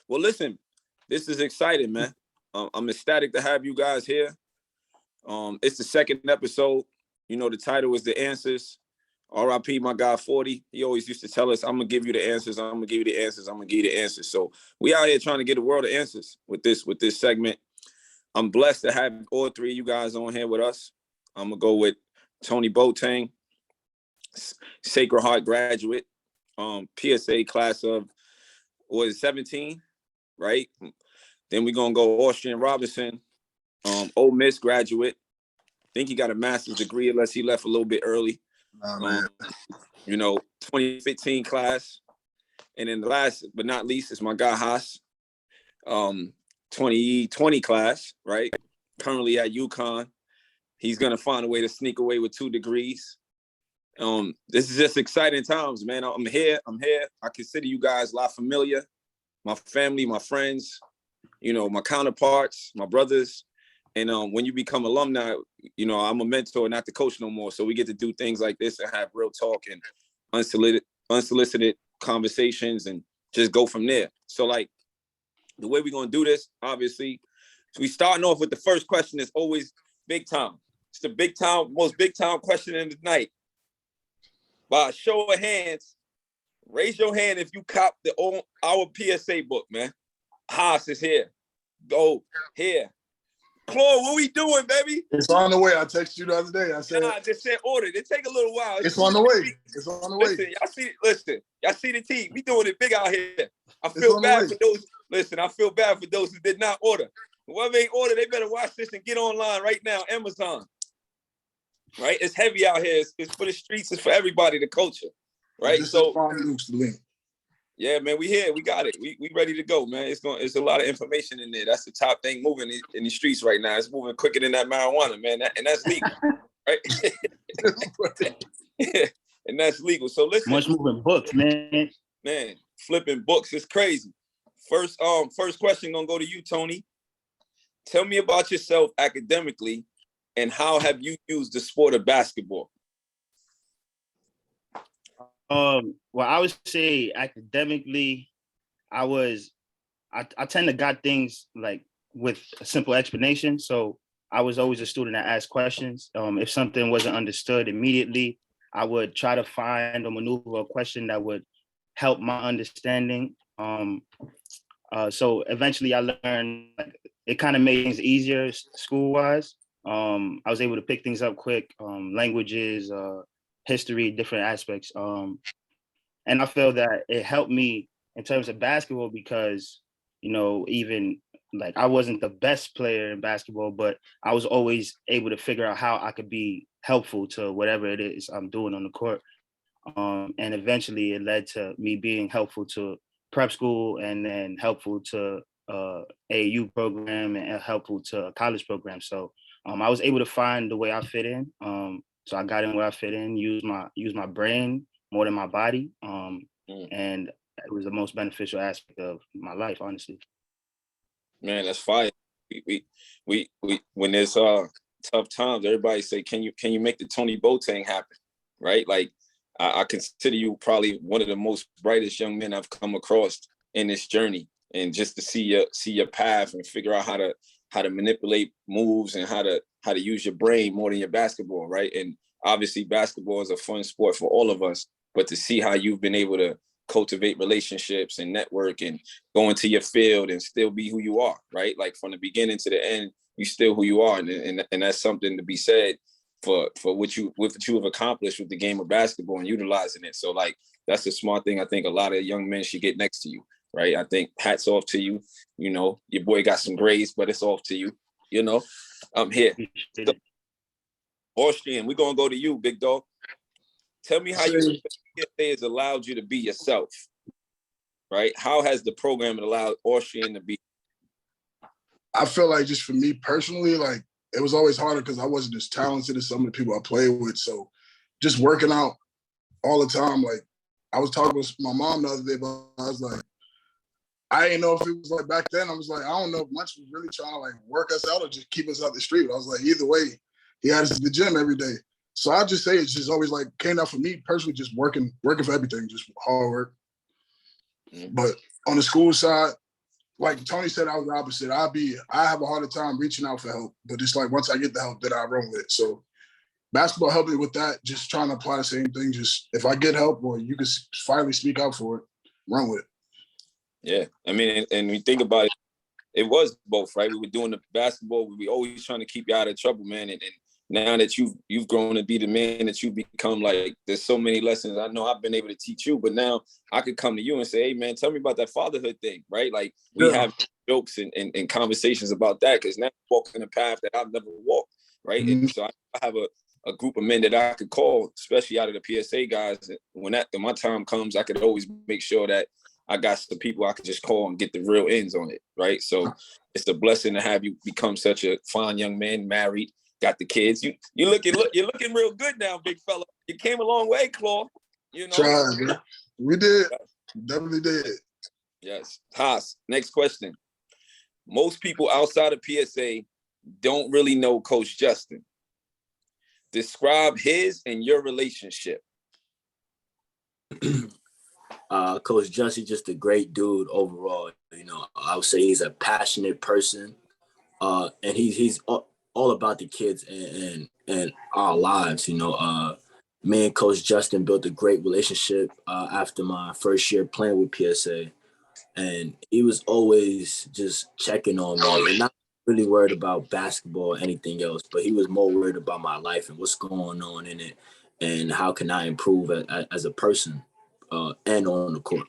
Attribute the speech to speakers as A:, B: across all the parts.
A: Well, listen, this is exciting, man. I'm ecstatic to have you guys here. It's the second episode. You know, the title is The Answers. R.I.P. my guy 40. He always used to tell us, I'm gonna give you the answers, I'm gonna give you the answers, I'm gonna give you the answers. So we out here trying to get the world of answers with this segment. I'm blessed to have all three of you guys on here with us. I'm gonna go with Tony Boateng, Sacred Heart graduate, PSA class of 17, right? Then we're gonna go Austrian Robinson, Ole Miss graduate. Think he got a master's degree unless he left a little bit early. You know, 2015 class. And then the last but not least is my guy Haas, 2020 class, right? Currently at UConn. He's gonna find a way to sneak away with 2 degrees. This is just exciting times, man. I'm here. I consider you guys La Familia, my family, my friends, you know, my counterparts, my brothers. And when you become alumni, you know, I'm a mentor, not the coach no more. So we get to do things like this and have real talk and unsolicited conversations and just go from there. So like the way we're going to do this, obviously, so we starting off with the first question is always big time. It's the most big time question in the night. By a show of hands, raise your hand if you cop our PSA book, man. Haas is here. Go here. Claude, what we doing, baby?
B: It's on the way. I texted you the other day. I said,
A: I just said order. It take a little while.
B: It's on the way. It's on the way.
A: Y'all see the team. We doing it big out here. I feel bad for those. Listen, I feel bad for those who did not order. Whoever ain't order, they better watch this and get online right now. Amazon. Right? It's heavy out here. It's for the streets. It's for everybody, the culture. Right? So, yeah, man, we here. We got it. We ready to go, man. It's a lot of information in there. That's the top thing moving in the streets right now. It's moving quicker than that marijuana, man. And that's legal, right? And that's legal. So listen.
C: Much moving books, man.
A: Man, flipping books is crazy. First question gonna go to you, Tony. Tell me about yourself academically and how have you used the sport of basketball?
C: Well, I would say academically, I tend to got things like with a simple explanation. So I was always a student that asked questions. If something wasn't understood immediately, I would try to find or maneuver a question that would help my understanding. So eventually I learned, like, it kind of made things easier school-wise. I was able to pick things up quick, languages, history, different aspects. And I feel that it helped me in terms of basketball because, you know, even like I wasn't the best player in basketball, but I was always able to figure out how I could be helpful to whatever it is I'm doing on the court. And eventually it led to me being helpful to prep school and then helpful to AAU program and helpful to a college program. So I was able to find the way I fit in. So I got in where I fit in, use my brain more than my body. And it was the most beneficial aspect of my life, honestly.
A: Man, that's fire. We when there's tough times, everybody say, can you make the Tony Boateng happen? Right? Like I consider you probably one of the most brightest young men I've come across in this journey. And just to see your path and figure out how to manipulate moves and how to use your brain more than your basketball, right? And obviously basketball is a fun sport for all of us, but to see how you've been able to cultivate relationships and network and go into your field and still be who you are, right? Like from the beginning to the end, you still who you are. And that's something to be said for what you have accomplished with the game of basketball and utilizing it. So like, that's a smart thing I think a lot of young men should get next to you, right? I think hats off to you. You know, your boy got some grades, but it's off to you. You know, I'm here. So, Austrian, we're going to go to you, big dog. Tell me how PSA has allowed you to be yourself, right? How has the program allowed Austrian to be?
B: I feel like just for me personally, like it was always harder because I wasn't as talented as some of the people I played with. So just working out all the time, like I was talking with my mom the other day, but I was like, I didn't know if it was like back then. I was like, I don't know if Munch was really trying to like work us out or just keep us out the street. I was like, either way, he had us at the gym every day. So I just say it's just always like came out for me personally, just working for everything, just hard work. Mm-hmm. But on the school side, like Tony said, I was the opposite. I have a harder time reaching out for help, but it's like once I get the help, then I run with it. So basketball helped me with that. Just trying to apply the same thing. Just if I get help or you can finally speak out for it, run with it.
A: Yeah, I mean, and we think about it, it was both, right? We were doing the basketball. We were always trying to keep you out of trouble, man. And now that you've grown to be the man that you've become, like, there's so many lessons I know I've been able to teach you, but now I could come to you and say, hey, man, tell me about that fatherhood thing, right? Like, we have jokes and conversations about that, because now I'm walking a path that I've never walked, right? Mm-hmm. And so I have a group of men that I could call, especially out of the PSA guys. When my time comes, I could always make sure that I got some people I could just call and get the real ends on it, right? So it's a blessing to have you become such a fine young man, married, got the kids. You're looking real good now, big fella. You came a long way, Claw. You know,
B: tried, man. We did, definitely did.
A: Yes, Haas. Next question. Most people outside of PSA don't really know Coach Justin. Describe his and your relationship.
D: Coach Justin, just a great dude overall. You know, I would say he's a passionate person, and he's all about the kids and our lives. You know, me and Coach Justin built a great relationship after my first year playing with PSA, and he was always just checking on me and not really worried about basketball or anything else, but he was more worried about my life and what's going on in it and how can I improve as a person. And on the court.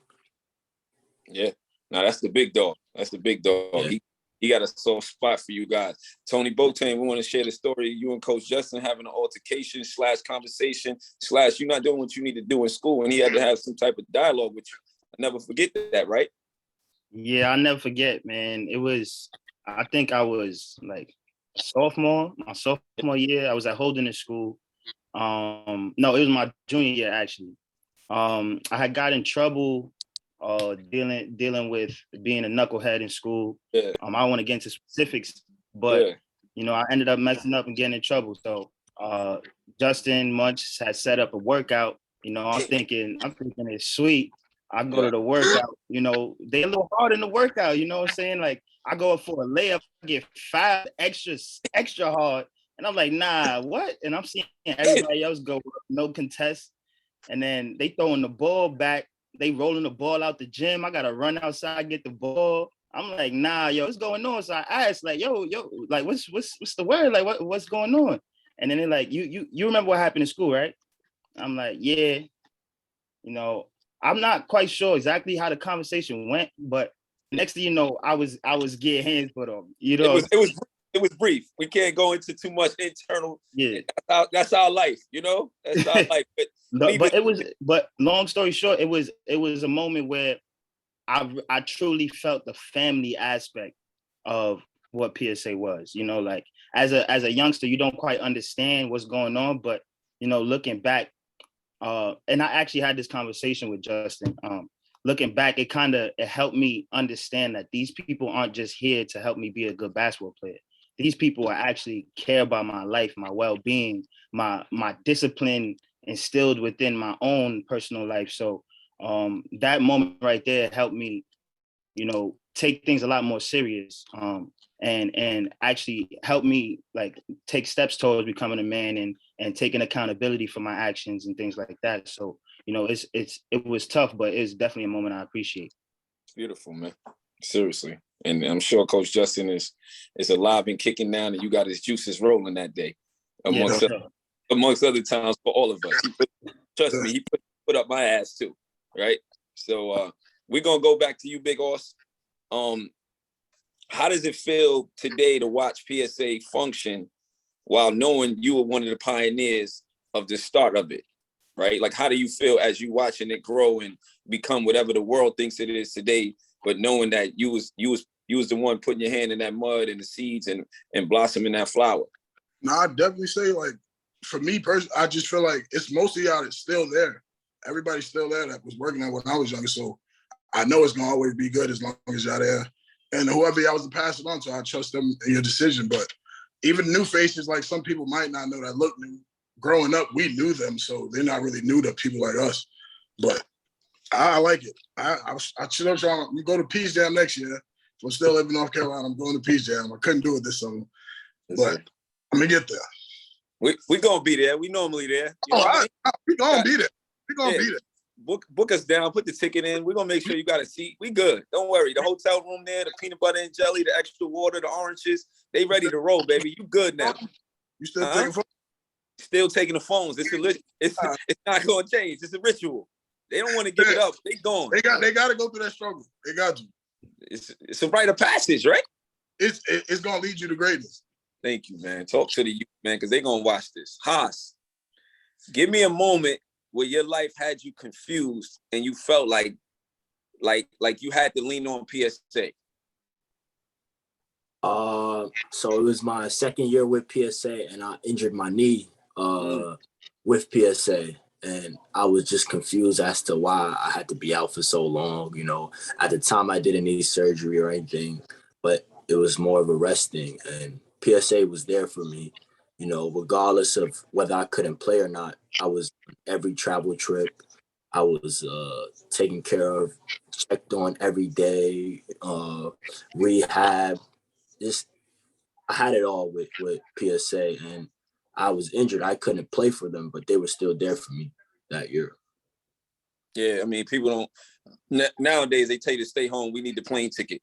A: Yeah. Now that's the big dog. That's the big dog. Yeah. He got a soft spot for you guys. Tony Boateng, we want to share the story. You and Coach Justin having an altercation / conversation / you're not doing what you need to do in school, and he had to have some type of dialogue with you. I never forget that, right?
C: Yeah, I'll never forget, man. I think I was like my sophomore year. I was at Holderness School. No, it was my junior year, actually. I had got in trouble dealing with being a knucklehead in school.
A: Yeah.
C: I don't want to get into specifics, but you know, I ended up messing up and getting in trouble. So Justin Munch had set up a workout. You know, I'm thinking it's sweet. I go to the workout, you know, they a little hard in the workout, you know what I'm saying? Like I go up for a layup, I get 5 extra hard. And I'm like, nah, what? And I'm seeing everybody else go no contest. And then they throwing the ball back. They rolling the ball out the gym. I got to run outside, get the ball. I'm like, nah, yo, what's going on? So I asked, like, yo, like, what's the word? Like, what's going on? And then they're like, you remember what happened in school, right? I'm like, yeah. You know, I'm not quite sure exactly how the conversation went, but next thing you know, I was getting hands put on. You know,
A: it was brief. We can't go into too much internal.
C: Yeah,
A: that's our life. You know, that's our life.
C: But long story short, it was a moment where I truly felt the family aspect of what PSA was. You know, like as a youngster, you don't quite understand what's going on, but you know, looking back. And I actually had this conversation with Justin. Looking back, it helped me understand that these people aren't just here to help me be a good basketball player. These people are actually care about my life, my well-being, my discipline instilled within my own personal life. So that moment right there helped me, you know, take things a lot more serious. And actually help me like take steps towards becoming a man and taking accountability for my actions and things like that. So, you know, it was tough, but it's definitely a moment I appreciate.
A: It's beautiful, man. Seriously. And I'm sure Coach Justin is alive and kicking now, and you got his juices rolling that day. Amongst other times for all of us. Trust me, he put up my ass too. Right. So we're gonna go back to you, Big Oss. How does it feel today to watch PSA function while knowing you were one of the pioneers of the start of it, right? Like, how do you feel as you watching it grow and become whatever the world thinks it is today, but knowing that you was the one putting your hand in that mud and the seeds and blossoming that flower?
B: No, I definitely say, like, for me personally, I just feel like it's most of y'all that's still there. Everybody's still there that was working on when I was younger. So I know it's gonna always be good as long as y'all there. And whoever y'all was to pass it on to, I trust them in your decision. But even new faces, like some people might not know that look new. Growing up, we knew them, so they're not really new to people like us. But I like it. I still trying to go to Peace Jam next year. I'm still living in North Carolina. I'm going to Peach Jam. I couldn't do it this summer, but I'm gonna get there.
A: We gonna be there. We normally there. You know
B: we gonna be there. We gonna be there.
A: Book us down. Put the ticket in. We're gonna make sure you got a seat. We good. Don't worry. The hotel room there, the peanut butter and jelly, the extra water, the oranges. They ready to roll, baby. You good now?
B: You still taking photos?
A: Still taking the phones. It's not gonna change. It's a ritual. They don't want to give it up. They gone.
B: They got to go through that struggle. They got to.
A: It's a rite of passage, right?
B: It's gonna lead you to greatness.
A: Thank you, man. Talk to the youth, man, because they're gonna watch this. Haas, give me a moment where your life had you confused and you felt like you had to lean on PSA.
D: So it was my second year with PSA, and I injured my knee with PSA, and I was just confused as to why I had to be out for so long. You know, at the time I didn't need surgery or anything, but it was more of a rest thing, and PSA was there for me. You know, regardless of whether I couldn't play or not, I was on every travel trip. I was taken care of, checked on every day, rehab. I had it all with PSA, and I was injured. I couldn't play for them, but they were still there for me that year.
A: Yeah, I mean, people don't nowadays. They tell you to stay home. We need the plane ticket,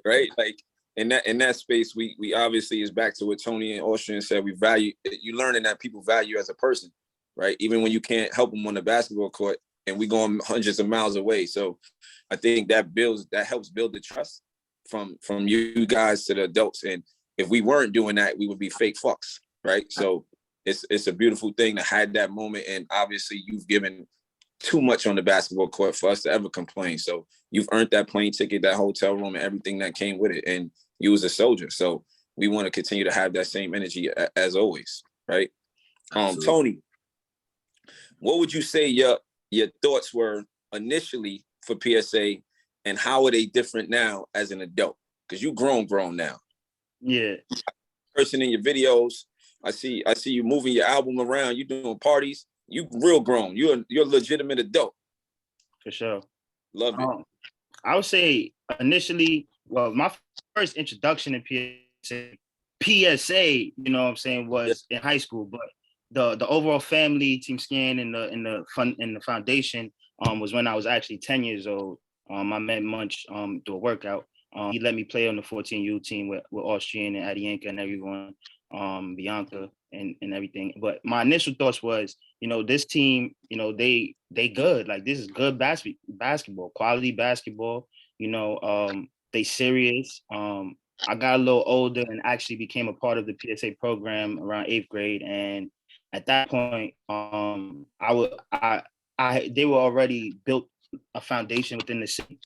A: right? Like in that space, we obviously is back to what Tony and Austrian said. We value you learning that people value as a person, right? Even when you can't help them on the basketball court, and we going hundreds of miles away. So I think that helps build the trust from you guys to the adults. And if we weren't doing that, we would be fake fucks, right? So it's a beautiful thing to have that moment. And obviously you've given too much on the basketball court for us to ever complain. So you've earned that plane ticket, that hotel room, and everything that came with it. And you was a soldier. So we want to continue to have that same energy as always, right? Tony, what would you say your thoughts were initially for PSA, and how are they different now as an adult? Because you grown now.
C: Yeah.
A: Person in your videos, I see you moving your album around. You doing parties. You real grown. You're a legitimate adult.
C: For sure.
A: Love it.
C: I would say initially, well, my first introduction to PSA, you know what I'm saying, was in high school. But the overall family, Team Scan, and the foundation was when I was actually 10 years old. I met Munch through a workout. He let me play on the 14U team with Austrian and Adianka and everyone, Bianca and everything. But my initial thoughts was, you know, this team, you know, they good. Like, this is good basketball, quality basketball. You know, they serious. I got a little older and actually became a part of the PSA program around 8th grade. And at that point, they were already built a foundation within the city,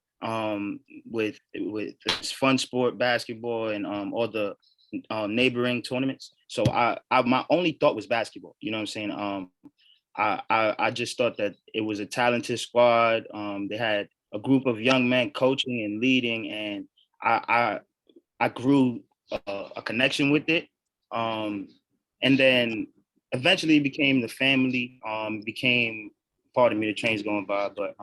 C: with this fun sport basketball and all the neighboring tournaments. So I my only thought was basketball. You know what I'm saying? I just thought that it was a talented squad. They had a group of young men coaching and leading, and I grew a connection with it. And then eventually it became the family. Became, pardon me, the train's going by, but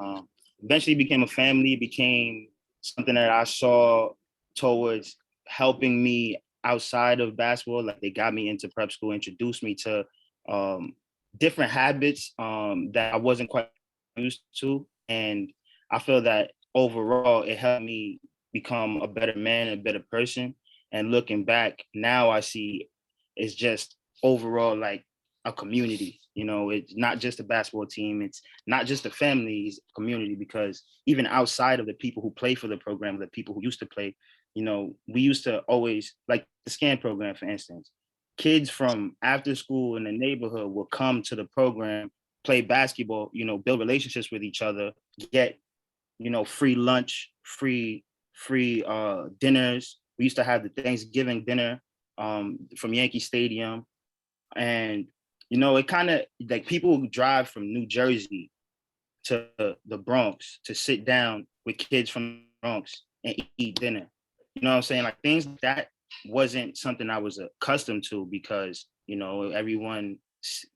C: eventually became a family. It became something that I saw towards helping me outside of basketball. Like, they got me into prep school, introduced me to different habits that I wasn't quite used to. And I feel that overall it helped me become a better man, a better person. And looking back now, I see it's just overall like a community. You know, it's not just a basketball team. It's not just a family, it's a community, because even outside of the people who play for the program, the people who used to play, you know, we used to always, like the SCAN program, for instance, kids from after school in the neighborhood will come to the program, play basketball, you know, build relationships with each other, get, you know, free lunch, free dinners. We used to have the Thanksgiving dinner from Yankee Stadium. And, you know, it kind of, like, people who drive from New Jersey to the Bronx to sit down with kids from the Bronx and eat dinner. You know what I'm saying? Like, things like that wasn't something I was accustomed to, because, you know, everyone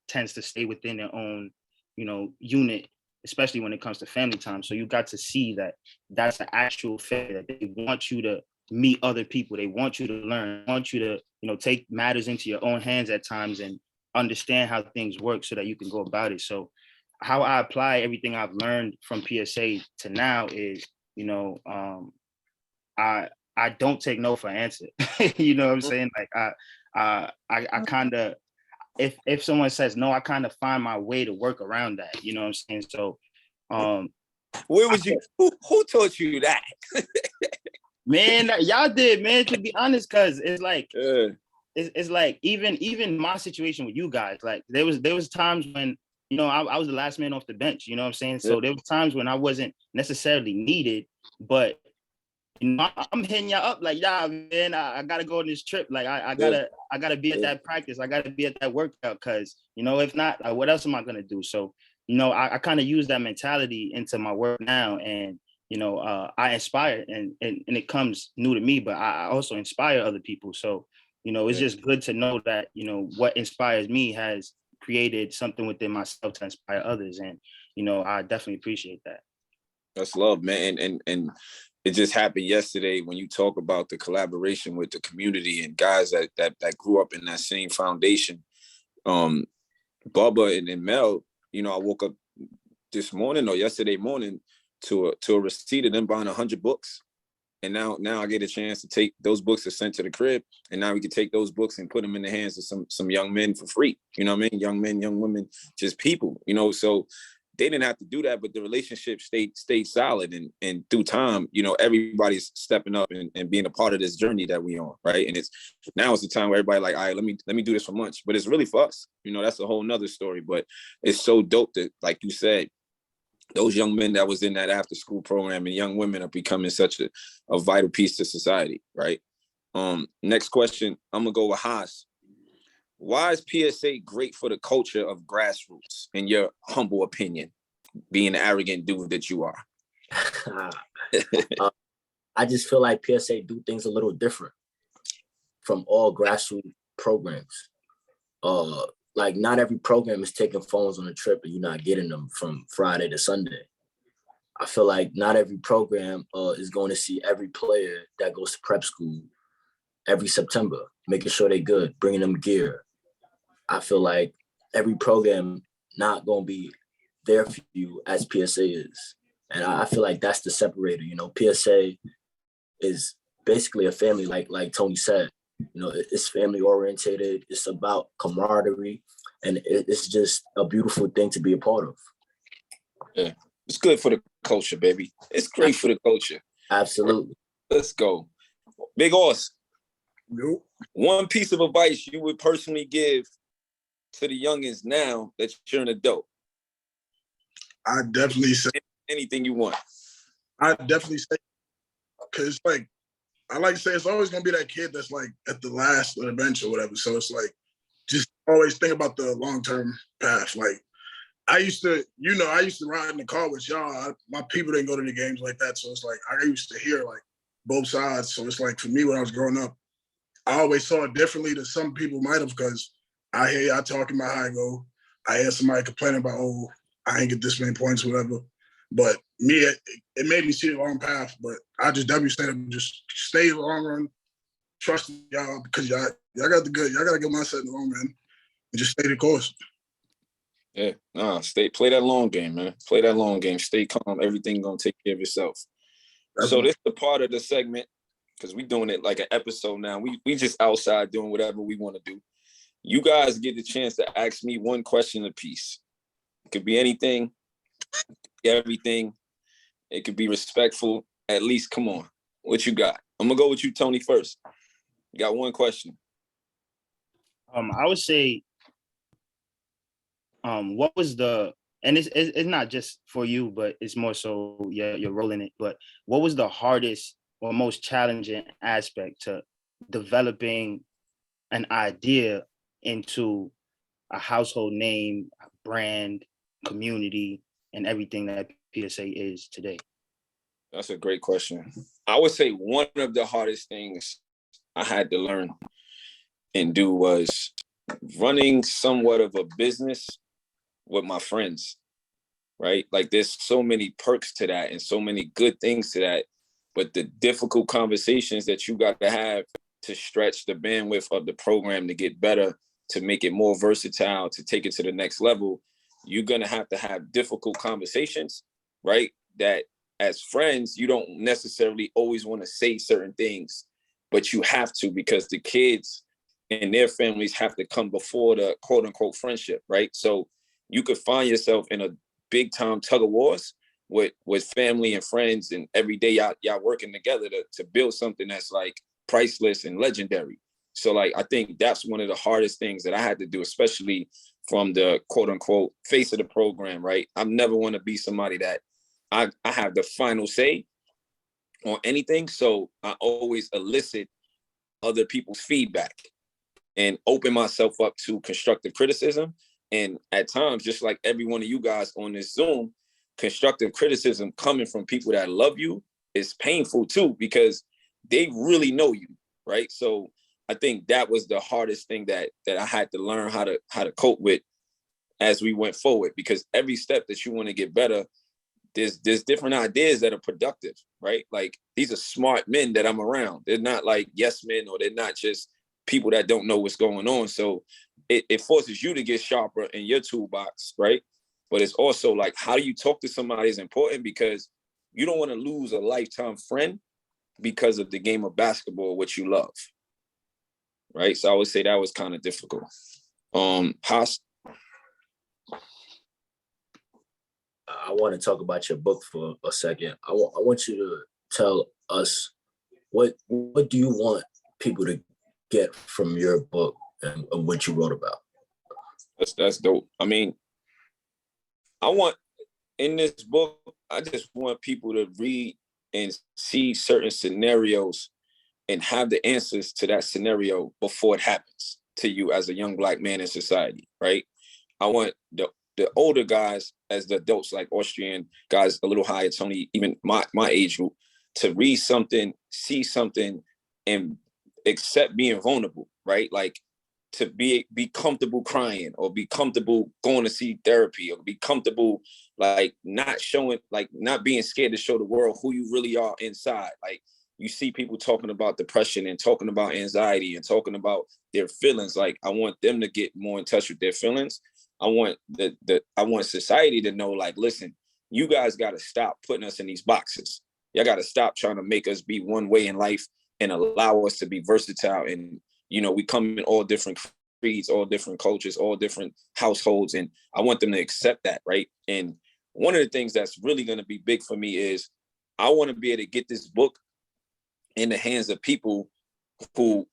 C: tends to stay within their own, you know, unit, especially when it comes to family time. So you got to see that that's the actual failure, that they want you to meet other people. They want you to learn, want you to, take matters into your own hands at times and understand how things work so that you can go about it. So how I apply everything I've learned from PSA to now is, I don't take no for an answer. You know what I'm saying? Like I kind of, if someone says no, I kind of find my way to work around that. You know what I'm saying? So
A: where was you? Who taught you that?
C: Man, y'all did, man, to be honest, because it's like it's like even my situation with you guys, like there was times when I was the last man off the bench, you know what I'm saying? So there was times when I wasn't necessarily needed, but I'm hitting y'all up like, yeah, man, I gotta go on this trip. Like I gotta be at that practice. I gotta be at that workout because if not, like, what else am I gonna do? So I kind of use that mentality into my work now, and I inspire, and it comes new to me, but I also inspire other people. So it's just good to know that what inspires me has created something within myself to inspire others, and I definitely appreciate that.
A: That's love, man, and it just happened yesterday when you talk about the collaboration with the community and guys that grew up in that same foundation. Bubba and Mel, I woke up this morning or yesterday morning to a receipt of them buying 100 books. And now I get a chance to take those books are sent to the crib. And now we can take those books and put them in the hands of some young men for free. You know what I mean? Young men, young women, just people, so they didn't have to do that, but the relationship stayed solid. And through time, everybody's stepping up and being a part of this journey that we on, right? And it's the time where everybody like, all right, let me do this for lunch. But it's really for us. That's a whole nother story. But it's so dope that, like you said, those young men that was in that after school program and young women are becoming such a vital piece to society, right? Next question, I'm gonna go with Haas. Why is PSA great for the culture of grassroots, in your humble opinion, being the arrogant dude that you are?
D: I just feel like PSA do things a little different from all grassroots programs. Like not every program is taking phones on a trip and you're not getting them from Friday to Sunday. I feel like not every program is going to see every player that goes to prep school every September, making sure they're good, bringing them gear. I feel like every program not going to be there for you as PSA is. And I feel like that's the separator. PSA is basically a family, like Tony said. It's family orientated. It's about camaraderie. And it's just a beautiful thing to be a part of.
A: Yeah, it's good for the culture, baby. It's great for the culture.
D: Absolutely.
A: Let's go. Big Oz.
B: Nope.
A: One piece of advice you would personally give to the youngins now that you're an adult?
B: I definitely say
A: anything you want.
B: I definitely say, because like I like to say, it's always gonna be that kid that's like at the last of the bench or whatever. So it's like just always think about the long-term path. Like I used to ride in the car with y'all. My people didn't go to the games like that, so it's like I used to hear like both sides. So it's like for me when I was growing up, I always saw it differently than some people might have, because I hear y'all talking about how I go. I hear somebody complaining about, oh, I ain't get this many points, whatever. But me, it made me see the long path. But I just definitely say to just stay in the long run, trust y'all, because y'all got the good. Y'all got a good mindset in the long run, and just stay the course.
A: Yeah, play that long game, man. Play that long game. Stay calm. Everything gonna take care of itself. So this is the part of the segment, because we doing it like an episode now. We just outside doing whatever we want to do. You guys get the chance to ask me one question apiece. It could be anything, everything. It could be respectful. At least, come on. What you got? I'm gonna go with you, Tony, first. You got one question.
C: I would say, what was and it's not just for you, but it's more so you're rolling it. But what was the hardest or most challenging aspect to developing an idea into a household name, a brand, community, and everything that PSA is today?
A: That's a great question. I would say one of the hardest things I had to learn and do was running somewhat of a business with my friends. right? Like there's so many perks to that and so many good things to that. But the difficult conversations that you got to have to stretch the bandwidth of the program to get better, to make it more versatile, to take it to the next level, you're going to have difficult conversations, right? That as friends, you don't necessarily always want to say certain things, but you have to, because the kids and their families have to come before the quote unquote friendship, right? So you could find yourself in a big time tug of wars with family and friends, and every day y'all working together to build something that's like priceless and legendary. So like, I think that's one of the hardest things that I had to do, especially from the quote unquote face of the program, right? I never want to be somebody that I have the final say on anything. So I always elicit other people's feedback and open myself up to constructive criticism. And at times, just like every one of you guys on this Zoom, constructive criticism coming from people that love you is painful too, because they really know you, right? So I think that was the hardest thing that I had to learn how to cope with as we went forward, because every step that you want to get better, there's different ideas that are productive, right? Like these are smart men that I'm around. They're not like yes men, or they're not just people that don't know what's going on. So it forces you to get sharper in your toolbox, right? But it's also like, how you talk to somebody is important, because you don't want to lose a lifetime friend because of the game of basketball, which you love, right? So I would say that was kind of difficult. Haas?
D: I want to talk about your book for a second. I want you to tell us what do you want people to get from your book and what you wrote about.
A: That's dope. I mean, I want, in this book, I just want people to read and see certain scenarios and have the answers to that scenario before it happens to you as a young Black man in society, right? I want the older guys, as the adults, like Austrian guys a little higher, Tony, even my age group, to read something, see something, and accept being vulnerable, right? Like to be comfortable crying, or be comfortable going to see therapy, or be comfortable like not showing, like not being scared to show the world who you really are inside. Like you see people talking about depression and talking about anxiety and talking about their feelings. Like I want them to get more in touch with their feelings. I want I want society to know, like, listen, you guys got to stop putting us in these boxes. Y'all got to stop trying to make us be one way in life and allow us to be versatile. And, you know, we come in all different creeds, all different cultures, all different households. And I want them to accept that, right? And one of the things that's really going to be big for me is I want to be able to get this book in the hands of people who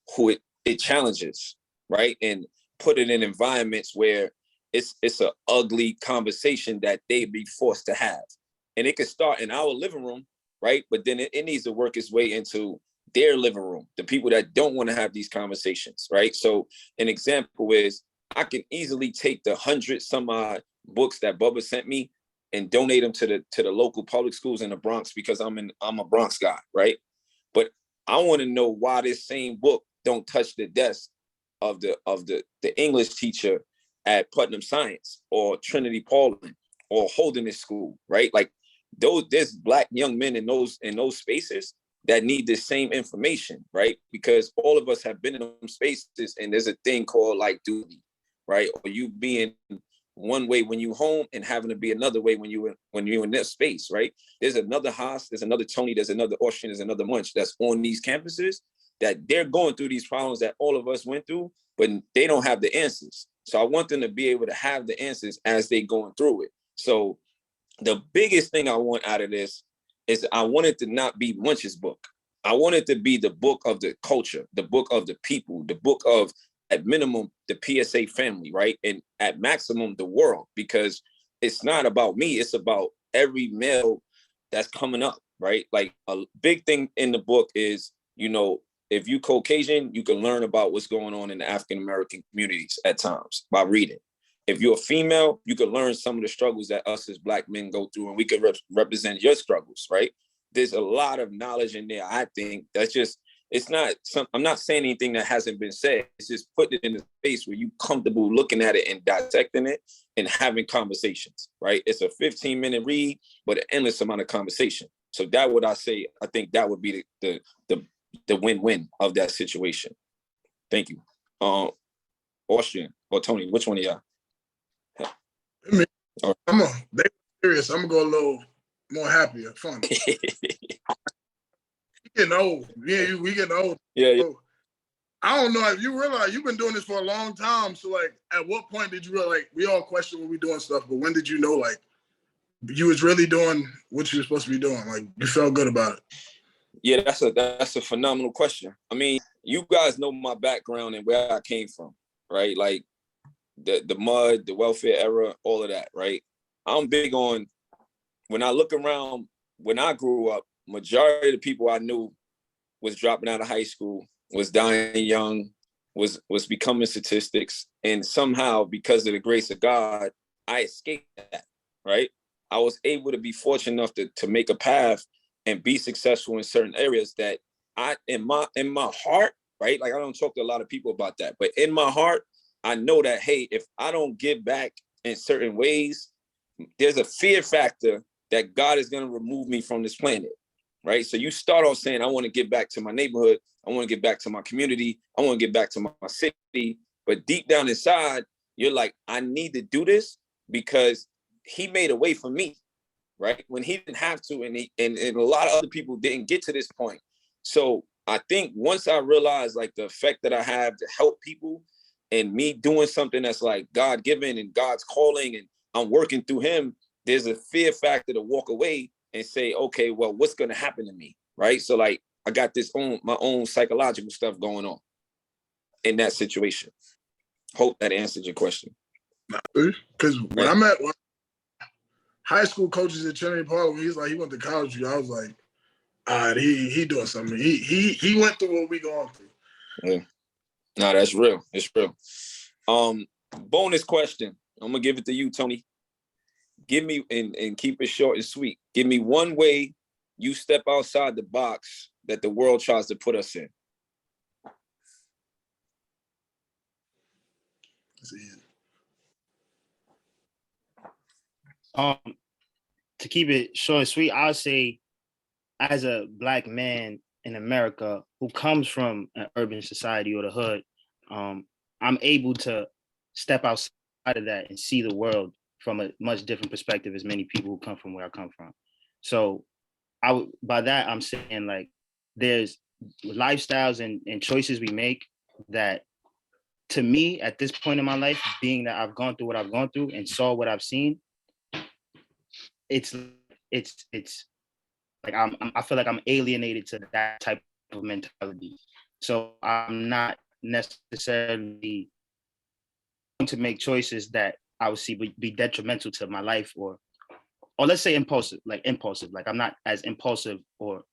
A: it challenges, right? And put it in environments where it's an ugly conversation that they be forced to have. And it could start in our living room, right? But then it needs to work its way into their living room, the people that don't want to have these conversations, right? So an example is I can easily take the 100 some odd books that Bubba sent me and donate them to the local public schools in the Bronx, because I'm a Bronx guy, right? But I want to know why this same book don't touch the desk of the English teacher at Putnam Science or Trinity Paulding or Holderness School, right? Like there's Black young men in those spaces that need the same information, right? Because all of us have been in those spaces, and there's a thing called like duty, right? Or you being one way when you home and having to be another way when you're in this space, right? There's another Haas, there's another Tony, there's another Austrian, there's another Munch that's on these campuses that they're going through these problems that all of us went through, but they don't have the answers. So I want them to be able to have the answers as they going through it. So the biggest thing I want out of this is I want it to not be Munch's book. I want it to be the book of the culture, the book of the people, the book of, at minimum, the PSA family, right? And at maximum, the world, because it's not about me. It's about every male that's coming up, right? Like a big thing in the book is, you know, if you Caucasian, you can learn about what's going on in the African-American communities at times by reading. If you're a female, you can learn some of the struggles that us as Black men go through, and we can represent your struggles, right? There's a lot of knowledge in there, I think, that's just, it's not I'm not saying anything that hasn't been said. It's just putting it in a space where you comfortable looking at it and dissecting it and having conversations, right? It's a 15-minute read, but an endless amount of conversation. So that would I say, I think that would be the win-win of that situation. Thank you. Austrian or Tony, which one of y'all?
B: Come on, they serious. I'm gonna go a little more happier, fun. We getting old. Yeah, we getting old.
A: Yeah.
B: So, I don't know if you realize you've been doing this for a long time. So like, at what point did you realize, like, we all question when we doing stuff, but when did you know, like, you was really doing what you were supposed to be doing? Like, you felt good about it?
A: Yeah, that's a phenomenal question. I mean, you guys know my background and where I came from, right? Like the mud, the welfare era, all of that, right? I'm big on, when I look around, when I grew up, majority of the people I knew was dropping out of high school, was dying young, was becoming statistics. And somehow, because of the grace of God, I escaped that, right? I was able to be fortunate enough to make a path and be successful in certain areas that I, in my heart, right? Like, I don't talk to a lot of people about that, but in my heart, I know that, hey, if I don't give back in certain ways, there's a fear factor that God is going to remove me from this planet, right? So you start off saying, I want to get back to my neighborhood. I want to get back to my community. I want to get back to my city. But deep down inside, you're like, I need to do this because he made a way for me, right? When he didn't have to, and a lot of other people didn't get to this point. So I think once I realized like the effect that I have to help people and me doing something that's like God-given and God's calling and I'm working through him, there's a fear factor to walk away and say, okay, well, what's going to happen to me, right? So like, I got my own psychological stuff going on in that situation. Hope that answered your question.
B: Because when I met high school coaches at Trinity Park, when he's like, he went to college, I was like, all right, he doing something. He went through what we going through.
A: Yeah. No, that's real. It's real. Bonus question. I'm gonna give it to you, Tony. Give me, and keep it short and sweet. Give me one way you step outside the box that the world tries to put us in.
C: To keep it short and sweet, I'll say, as a Black man in America who comes from an urban society or the hood, I'm able to step outside of that and see the world from a much different perspective as many people who come from where I come from. So by that, I'm saying, like, there's lifestyles and choices we make that, to me, at this point in my life, being that I've gone through what I've gone through and saw what I've seen, it's like I feel like I'm alienated to that type of mentality. So I'm not necessarily going to make choices that I would see would be detrimental to my life, or let's say impulsive. Like I'm not as impulsive or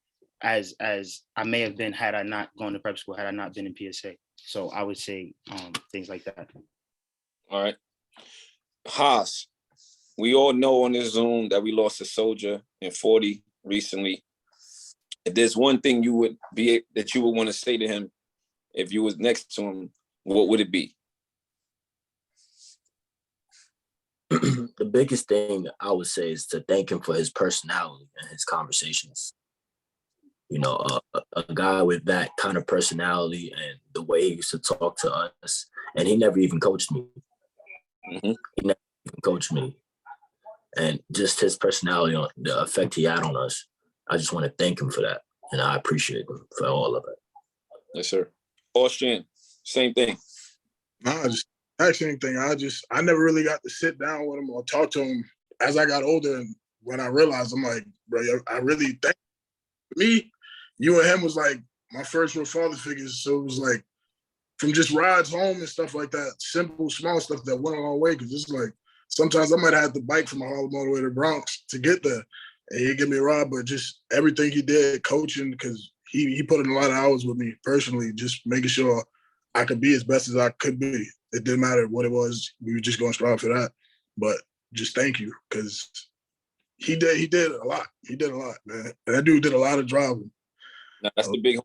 C: as I may have been had I not gone to prep school, had I not been in PSA. So I would say things like that.
A: All right. Haas, we all know on this Zoom that we lost a soldier in 40 recently. If there's one thing you would want to say to him if you was next to him, what would it be?
D: The biggest thing I would say is to thank him for his personality and his conversations. You know, a guy with that kind of personality and the way he used to talk to us, and he never even coached me.
A: Mm-hmm.
D: He never even coached me. And just his personality, on the effect he had on us, I just want to thank him for that. And I appreciate him for all of it.
A: Yes, sir. Austrian, same thing.
B: Nah, just same thing. I never really got to sit down with him or talk to him as I got older. And when I realized, I'm like, bro, I really thank me. You and him was like my first real father figures. So it was like, from just rides home and stuff like that, simple, small stuff that went a long way. Because it's like, sometimes I might have to bike from Harlem all the way to the Bronx to get there. And he'd give me a ride, but just everything he did, coaching, because he put in a lot of hours with me personally, just making sure I could be as best as I could be. It didn't matter what it was. We were just going to strive for that. But just thank you, because he did a lot. He did a lot, man. And that dude did a lot of driving.
A: Now, that's the big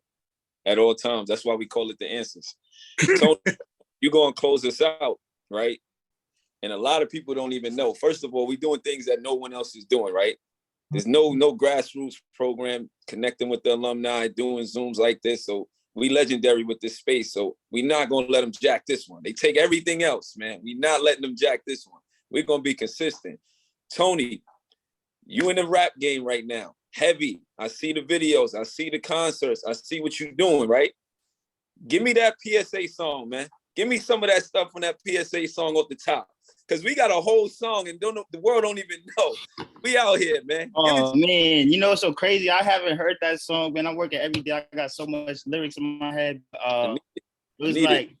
A: at all times. That's why we call it The Answers. Tony, you're going to close us out, right? And a lot of people don't even know. First of all, we're doing things that no one else is doing, right? There's no grassroots program connecting with the alumni, doing Zooms like this. So we legendary with this space. So we're not going to let them jack this one. They take everything else, man. We're not letting them jack this one. We're going to be consistent. Tony, you in the rap game right now. Heavy. I see the videos. I see the concerts. I see what you're doing, right? Give me that PSA song, man. Give me some of that stuff from that PSA song off the top. Because we got a whole song and the world don't even know. We out here, man.
C: Oh, man. You know, it's so crazy. I haven't heard that song, man. I'm working every day. I got so much lyrics in my head. It was like,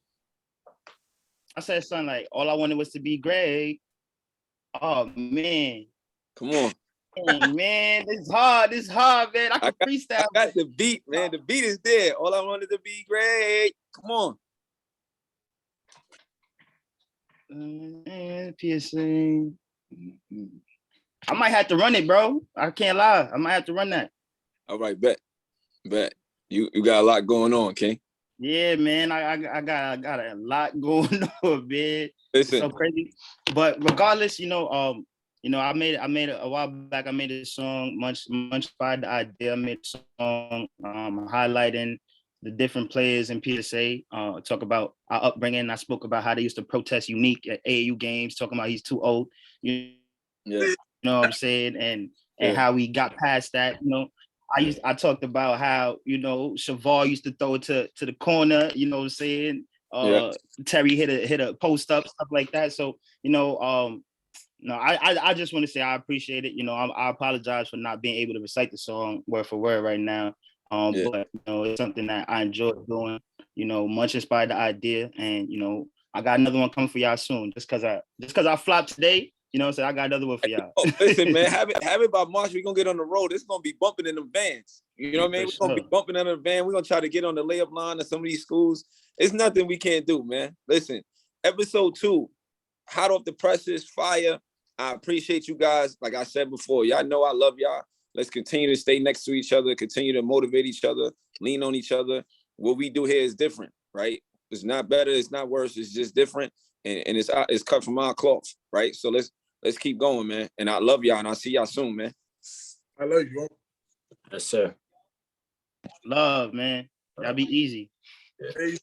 C: I said something like, all I wanted was to be great. Oh, man.
A: Come on.
C: Oh, man, this is hard, man. I can freestyle.
A: I got the beat, man. The beat is there. All I wanted to be great. Come on.
C: PSA. I might have to run it, bro. I can't lie. I might have to run that.
A: All right, bet. You got a lot going on, King.
C: Yeah, man. I got a lot going on, man.
A: Listen.
C: It's so crazy. But regardless, I made a while back. I made a song, much inspired the idea. I made a song highlighting the different players in PSA, talk about our upbringing. I spoke about how they used to protest Unique at AAU games, talking about he's too old. You know what I'm saying? And how we got past that. I talked about how, Shavar used to throw it to the corner, you know what I'm saying? Terry hit a post up, stuff like that. So, I just want to say I appreciate it. I apologize for not being able to recite the song word for word right now. But it's something that I enjoy doing. Much inspired the idea, and I got another one coming for y'all soon. Just cause I flopped today, so I got another one for y'all.
A: Listen, man, have it by March. We're gonna get on the road. It's gonna be bumping in the vans. You know what I mean? We're gonna be bumping in the van. We're gonna try to get on the layup line of some of these schools. It's nothing we can't do, man. Listen, episode 2, hot off the presses, fire. I appreciate you guys. Like I said before, y'all know I love y'all. Let's continue to stay next to each other, continue to motivate each other, lean on each other. What we do here is different, right? It's not better, it's not worse, it's just different. And it's cut from our cloth, right? So let's keep going, man. And I love y'all, and I'll see y'all soon, man.
B: I love you.
D: Yes, sir.
C: Love, man. That'll be easy.
B: Yeah.